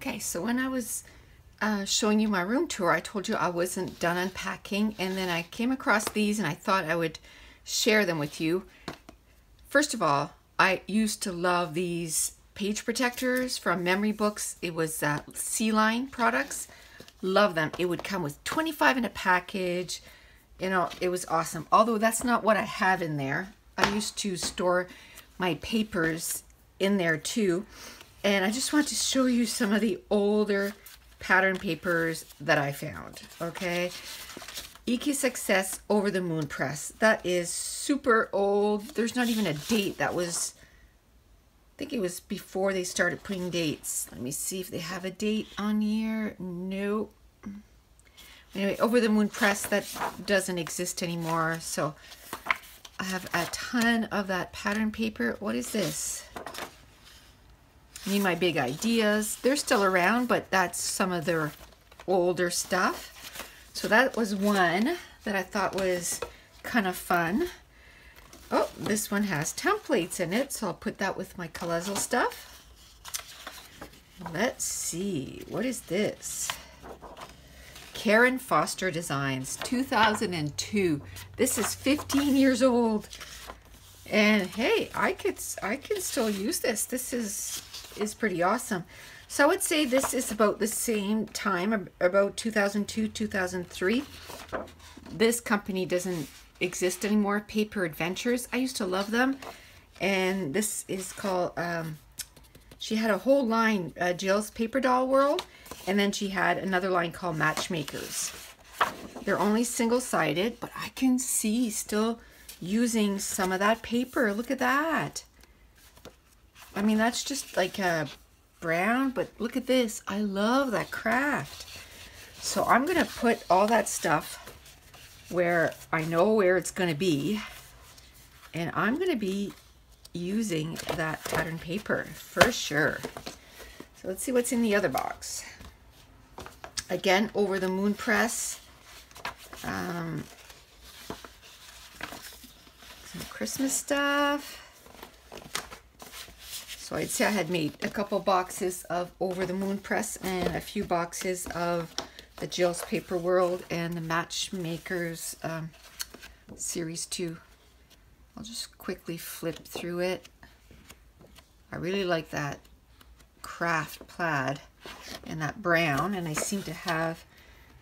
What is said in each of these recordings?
Okay, so when I was showing you my room tour, I told you I wasn't done unpacking, and then I came across these and I thought I would share them with you. First of all, I used to love these page protectors from Memory Books. It was C-Line products. Love them. It would come with 25 in a package. You know, it was awesome. Although that's not what I have in there. I used to store my papers in there too. And I just want to show you some of the older pattern papers that I found, okay? EQ Success Over the Moon Press. That is super old. There's not even a date. That was, I think it was before they started putting dates. Let me see if they have a date on here. Nope. Anyway, Over the Moon Press, that doesn't exist anymore. So I have a ton of that pattern paper. What is this? Need My Big Ideas. They're still around, but that's some of their older stuff. So that was one that I thought was kind of fun. Oh, this one has templates in it, so I'll put that with my Colossal stuff. Let's see, what is this? Karen Foster Designs, 2002. This is 15 years old. And hey, I can still use this. This is pretty awesome. So I would say this is about the same time, about 2002, 2003. This company doesn't exist anymore, Paper Adventures. I used to love them. And this is called, she had a whole line, Jill's Paper Doll World. And then she had another line called Matchmakers. They're only single-sided, but I can see still using some of that paper. Look at that. I mean, that's just like a brown, but look at this. I love that craft. So I'm going to put all that stuff where I know where it's going to be. And I'm going to be using that pattern paper for sure. So let's see what's in the other box. Again, Over the Moon Press. Some Christmas stuff. So I'd say I had made a couple boxes of Over the Moon Press and a few boxes of the Jill's Paper World and the Matchmakers Series 2. I'll just quickly flip through it. I really like that craft plaid and that brown, and I seem to have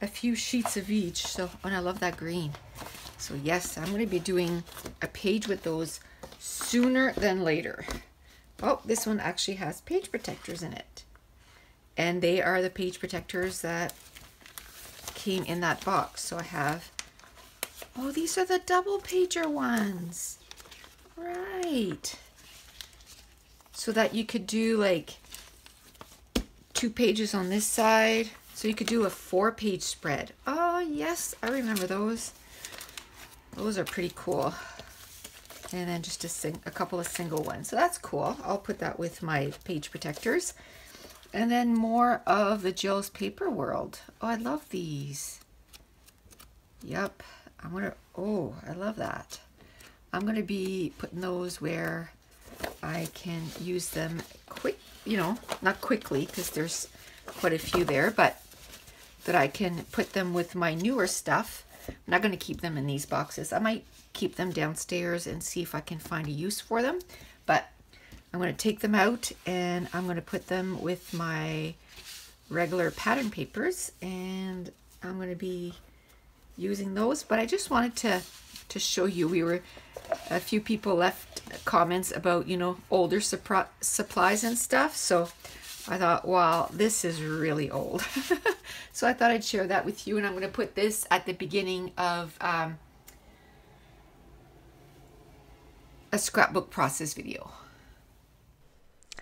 a few sheets of each. So, and I love that green. So yes, I'm going to be doing a page with those sooner than later. Oh, this one actually has page protectors in it. And they are the page protectors that came in that box. So I have, oh, these are the double pager ones. Right. So that you could do like 2 pages on this side. So you could do a 4-page spread. Oh, yes, I remember those. Those are pretty cool. And then just a couple of single ones. So that's cool. I'll put that with my page protectors. And then more of the Jill's Paper World. Oh, I love these. Yep. Oh, I love that. I'm going to be putting those where I can use them quick, you know, not quickly because there's quite a few there, but that I can put them with my newer stuff. I'm not going to keep them in these boxes. I might keep them downstairs and see if I can find a use for them, but I'm going to take them out and I'm going to put them with my regular pattern papers, and I'm going to be using those. But I just wanted to show you, a few people left comments about, you know, older supplies and stuff, so I thought, wow, this is really old. So I thought I'd share that with you, and I'm going to put this at the beginning of a scrapbook process video.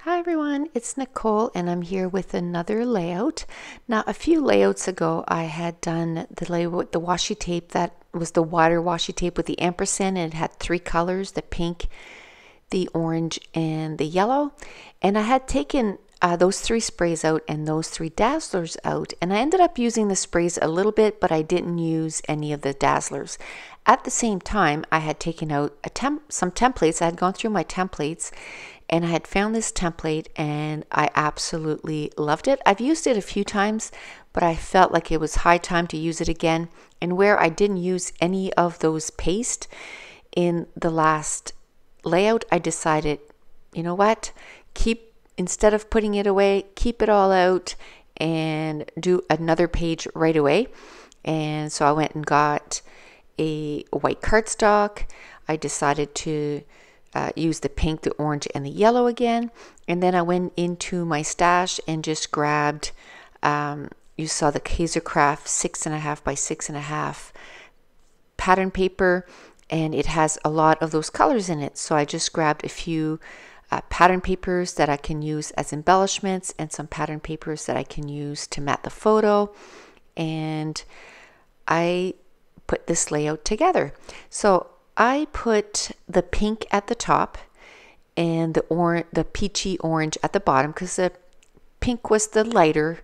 Hi everyone, it's Nicole and I'm here with another layout. Now a few layouts ago I had done the layout with the washi tape. That was the water washi tape with the ampersand, and it had 3 colors, the pink, the orange, and the yellow. And I had taken those 3 sprays out and those 3 dazzlers out, and I ended up using the sprays a little bit, but I didn't use any of the dazzlers. at the same time, I had taken out some templates. I had gone through my templates and I had found this template and I absolutely loved it. I've used it a few times, but I felt like it was high time to use it again. And where I didn't use any of those paste in the last layout, I decided, you know what, instead of putting it away, keep it all out and do another page right away. And so I went and got a white cardstock. I decided to use the pink, the orange, and the yellow again. And then I went into my stash and just grabbed, you saw the Kaisercraft 6.5 by 6.5 pattern paper, and it has a lot of those colors in it. So I just grabbed a few pattern papers that I can use as embellishments and some pattern papers that I can use to mat the photo. And I put this layout together. So I put the pink at the top and the peachy orange at the bottom because the pink was the lighter,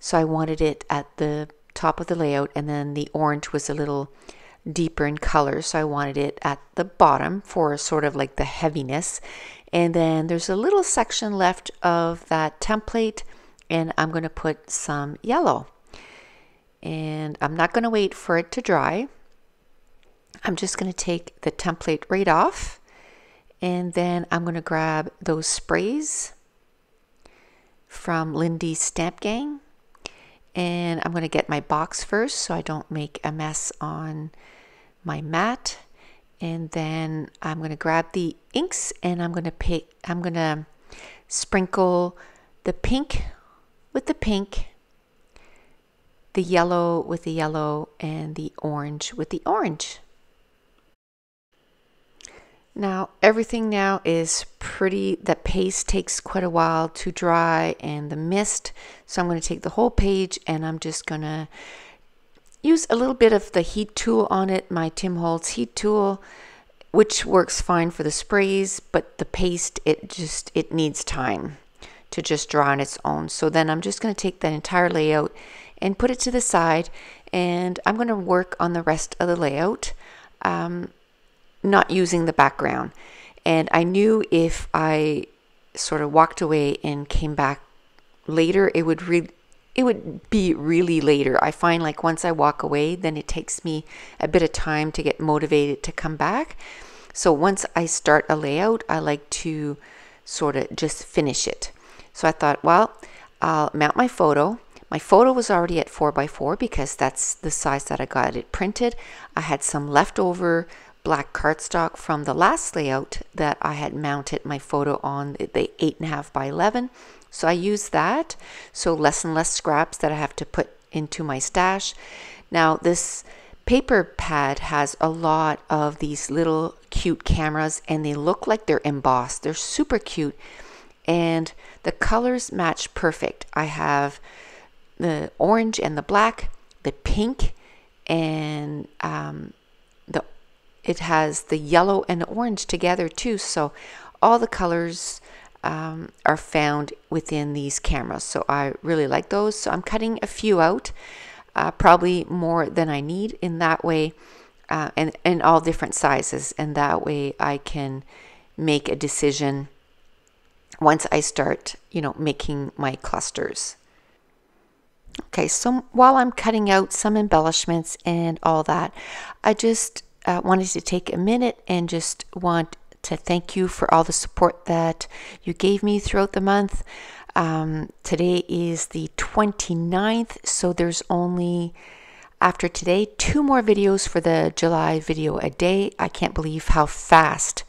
so I wanted it at the top of the layout, and then the orange was a little deeper in color, so I wanted it at the bottom for sort of like the heaviness. And then there's a little section left of that template, and I'm going to put some yellow. And I'm not going to wait for it to dry. I'm just going to take the template right off, and then I'm going to grab those sprays from Lindy's Stamp Gang, and I'm going to get my box first so I don't make a mess on my mat. And then I'm going to grab the inks and I'm going to sprinkle the pink with the pink, the yellow with the yellow, and the orange with the orange. Now everything now is pretty. The paste takes quite a while to dry and the mist. So I'm going to take the whole page and I'm just going to use a little bit of the heat tool on it, my Tim Holtz heat tool, which works fine for the sprays, but the paste, it needs time to just dry on its own. So then I'm just going to take that entire layout and put it to the side, and I'm going to work on the rest of the layout, not using the background. And I knew if I sort of walked away and came back later, it would be really later. I find like once I walk away, then it takes me a bit of time to get motivated to come back. So once I start a layout, I like to sort of just finish it. So I thought, well, I'll mount my photo. My photo was already at 4x4 because that's the size that I got it printed. I had some leftover black cardstock from the last layout that I had mounted my photo on, the 8.5 by 11. So I use that, so less and less scraps that I have to put into my stash. Now this paper pad has a lot of these little cute cameras, and they look like they're embossed. They're super cute, and the colors match perfect. I have the orange and the black, the pink, and it has the yellow and the orange together too. So all the colors are found within these cameras. So I really like those. So I'm cutting a few out, probably more than I need in that way, and all different sizes. And that way I can make a decision once I start, making my clusters. Okay, so while I'm cutting out some embellishments and all that, I just wanted to take a minute and just want to thank you for all the support that you gave me throughout the month. Today is the 29th, so there's only, after today, 2 more videos for the July video a day. I can't believe how fast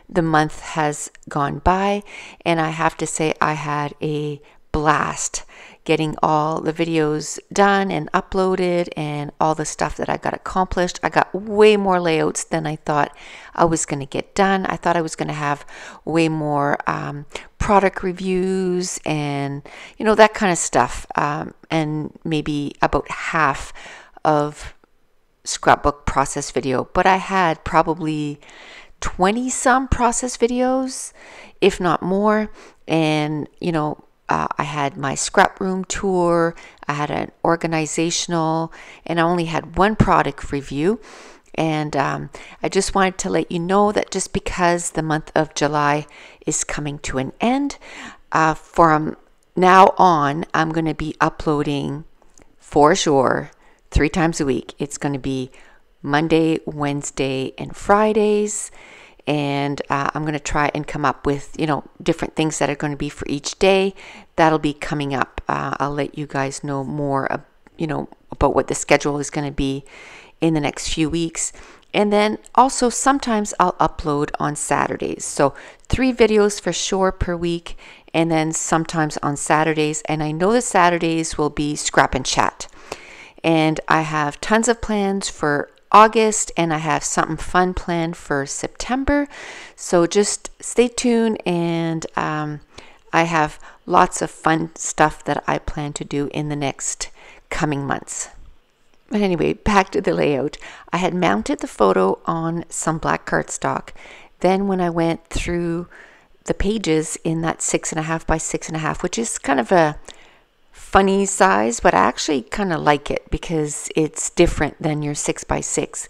the month has gone by, and I have to say I had a blast getting all the videos done and uploaded and all the stuff that I got accomplished. I got way more layouts than I thought I was going to get done. I thought I was going to have way more product reviews and that kind of stuff, and maybe about half of scrapbook process video, but I had probably 20 some process videos, if not more. And I had my scrap room tour, I had an organizational, and I only had one product review. And I just wanted to let you know that just because the month of July is coming to an end, from now on, I'm going to be uploading for sure 3 times a week. It's going to be Monday, Wednesday, and Fridays. And I'm going to try and come up with, different things that are going to be for each day. That'll be coming up. I'll let you guys know more, about what the schedule is going to be in the next few weeks. And then also sometimes I'll upload on Saturdays. So 3 videos for sure per week, and then sometimes on Saturdays. And I know the Saturdays will be Scrap and Chat. And I have tons of plans for August, and I have something fun planned for September. So just stay tuned, and I have lots of fun stuff that I plan to do in the next coming months. But anyway, back to the layout. I had mounted the photo on some black cardstock. Then when I went through the pages in that 6.5 by 6.5, which is kind of a funny size, but I actually kind of like it because it's different than your 6 by 6.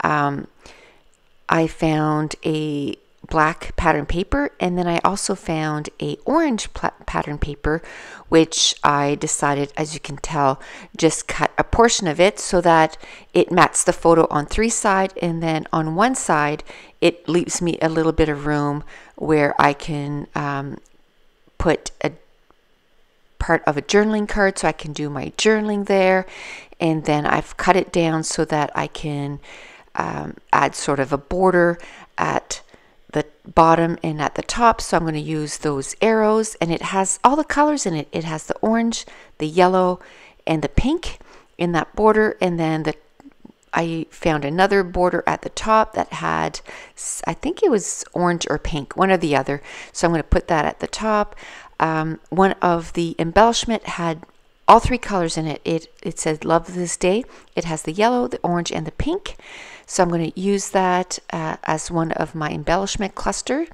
I found a black pattern paper, and then I also found a orange pattern paper, which I decided, as you can tell, just cut a portion of it so that it mats the photo on 3 sides, and then on 1 side it leaves me a little bit of room where I can put a part of a journaling card, so I can do my journaling there. And then I've cut it down so that I can add sort of a border at the bottom and at the top. So I'm going to use those arrows, and it has all the colors in it. It has the orange, the yellow, and the pink in that border. And then I found another border at the top that had, I think it was orange or pink, one or the other. So I'm going to put that at the top. One of the embellishment had all 3 colors in it. It said "Love This Day." It has the yellow, the orange, and the pink. So I'm going to use that as one of my embellishment cluster.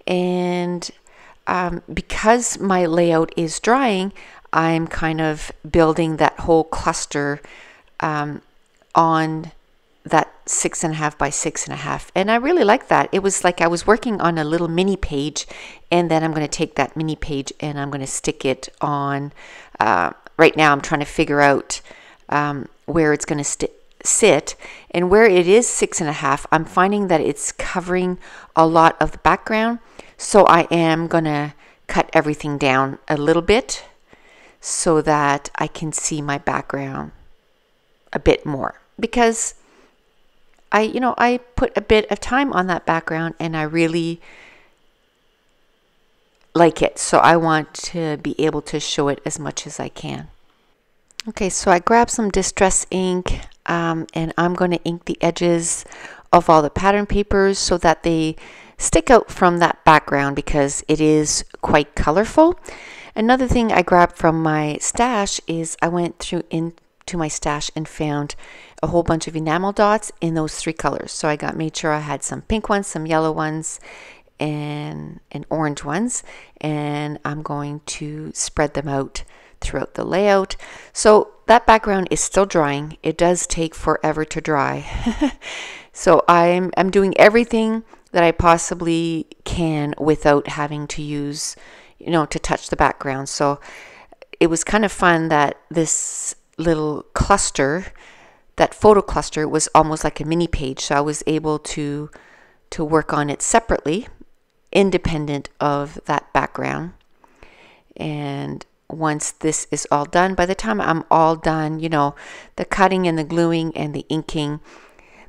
And because my layout is drying, I'm kind of building that whole cluster on that 6.5 by 6.5, and I really like that. It was like I was working on a little mini page, and then I'm going to take that mini page and I'm going to stick it on. Right now I'm trying to figure out where it's going to sit, and where it is 6.5, I'm finding that it's covering a lot of the background, so I am going to cut everything down a little bit so that I can see my background a bit more, because I put a bit of time on that background and I really like it. So I want to be able to show it as much as I can. Okay, so I grabbed some distress ink, and I'm going to ink the edges of all the pattern papers so that they stick out from that background, because it is quite colorful. Another thing I grabbed from my stash is I went through into my stash and found a whole bunch of enamel dots in those 3 colors. So I made sure I had some pink ones, some yellow ones, and orange ones, and I'm going to spread them out throughout the layout. So that background is still drying. It does take forever to dry. So I'm doing everything that I possibly can without having to use, to touch the background. So it was kind of fun that this little cluster, that photo cluster, was almost like a mini page. So I was able to work on it separately, independent of that background. And once this is all done, by the time I'm all done, the cutting and the gluing and the inking,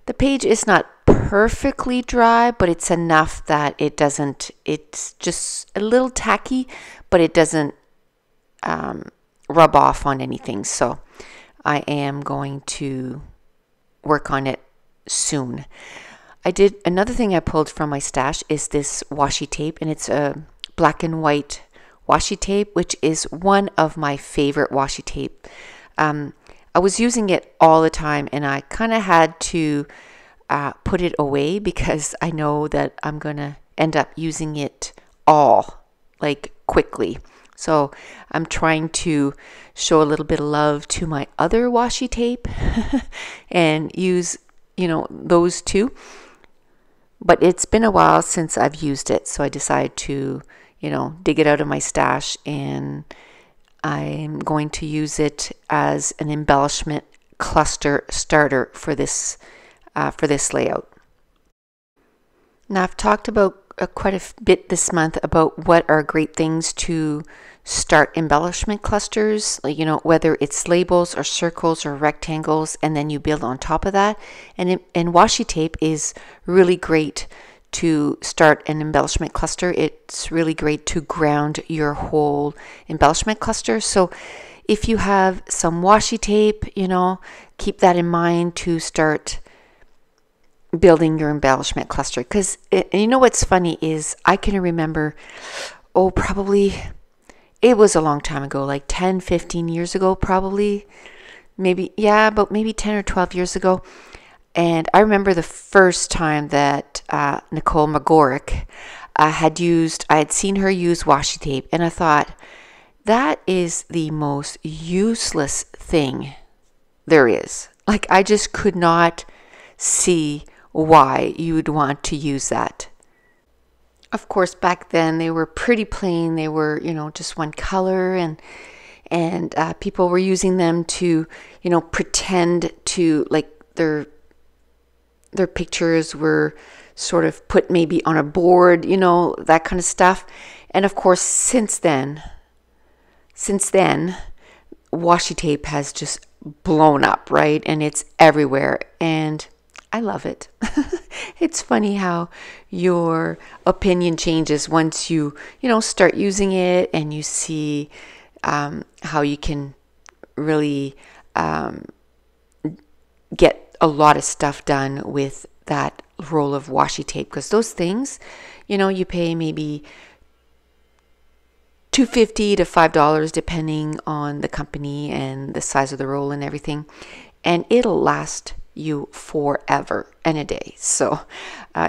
the page is not perfectly dry, but it's enough that it's just a little tacky, but it doesn't rub off on anything. So I am going to work on it soon. Another thing I pulled from my stash is this washi tape, and it's a black and white washi tape, which is one of my favorite washi tape. I was using it all the time, and I kind of had to put it away because I know that I'm going to end up using it all, like, quickly. So I'm trying to show a little bit of love to my other washi tape and use those two. But it's been a while since I've used it, so I decided to, dig it out of my stash, and I'm going to use it as an embellishment cluster starter for this layout. Now, I've talked about quite a bit this month about what are great things to start embellishment clusters, whether it's labels or circles or rectangles, and then you build on top of that. And washi tape is really great to start an embellishment cluster. It's really great to ground your whole embellishment cluster. So if you have some washi tape, keep that in mind to start building your embellishment cluster. Because what's funny is I can remember, probably it was a long time ago, like 10, 15 years ago, probably. Maybe 10 or 12 years ago. And I remember the first time that Nicole McGorrick I had seen her use washi tape, and I thought, that is the most useless thing there is. Like, I just could not see why you would want to use that. Of course, back then they were pretty plain. They were, just one color, and people were using them to, pretend to, like, their pictures were sort of put maybe on a board, that kind of stuff. And of course, since then, washi tape has just blown up, right? And it's everywhere, and I love it. It's funny how your opinion changes once you, start using it, and you see how you can really get a lot of stuff done with that roll of washi tape. Because those things, you pay maybe $2.50 to $5 depending on the company and the size of the roll and everything, and it'll last you forever and a day. So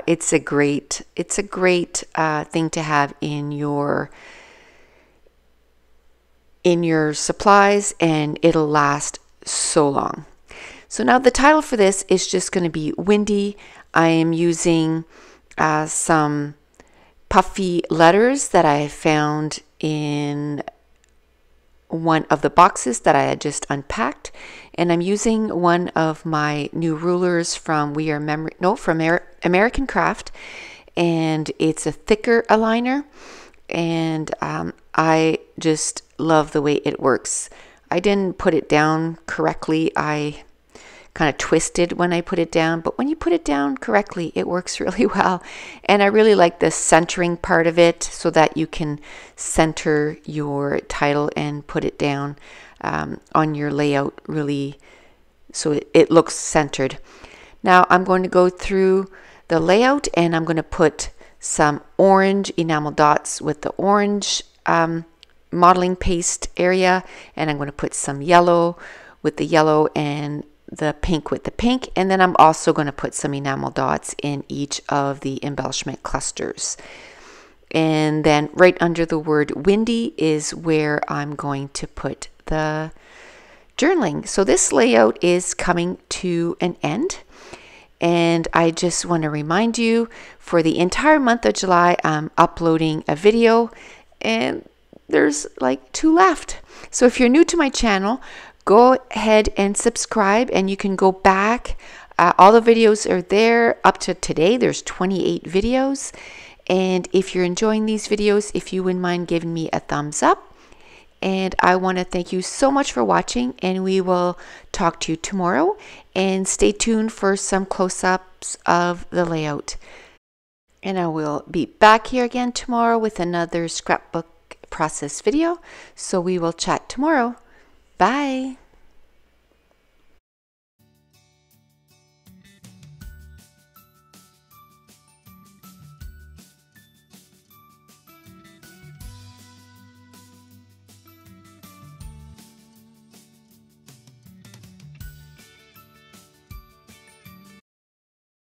it's a great thing to have in your supplies, and it'll last so long. So now the title for this is just going to be Windy. I am using some puffy letters that I from in one of the boxes that I had just unpacked, and I'm using one of my new rulers from American Craft, and it's a thicker aligner, and I just love the way it works. I didn't put it down correctly. I kind of twisted when I put it down, but when you put it down correctly, it works really well. And I really like the centering part of it, so that you can center your title and put it down on your layout, really, so it looks centered. Now I'm going to go through the layout, and I'm going to put some orange enamel dots with the orange modeling paste area, and I'm going to put some yellow with the yellow, and the pink with the pink, and then I'm also going to put some enamel dots in each of the embellishment clusters. And then right under the word windy is where I'm going to put the journaling. So this layout is coming to an end, and I just want to remind you, for the entire month of July, I'm uploading a video, and there's like 2 left. So if you're new to my channel, go ahead and subscribe, and you can go back. All the videos are there up to today. There's 28 videos. And if you're enjoying these videos, if you wouldn't mind giving me a thumbs up. And I want to thank you so much for watching, and we will talk to you tomorrow. And stay tuned for some close-ups of the layout. And I will be back here again tomorrow with another scrapbook process video. So we will chat tomorrow. Bye.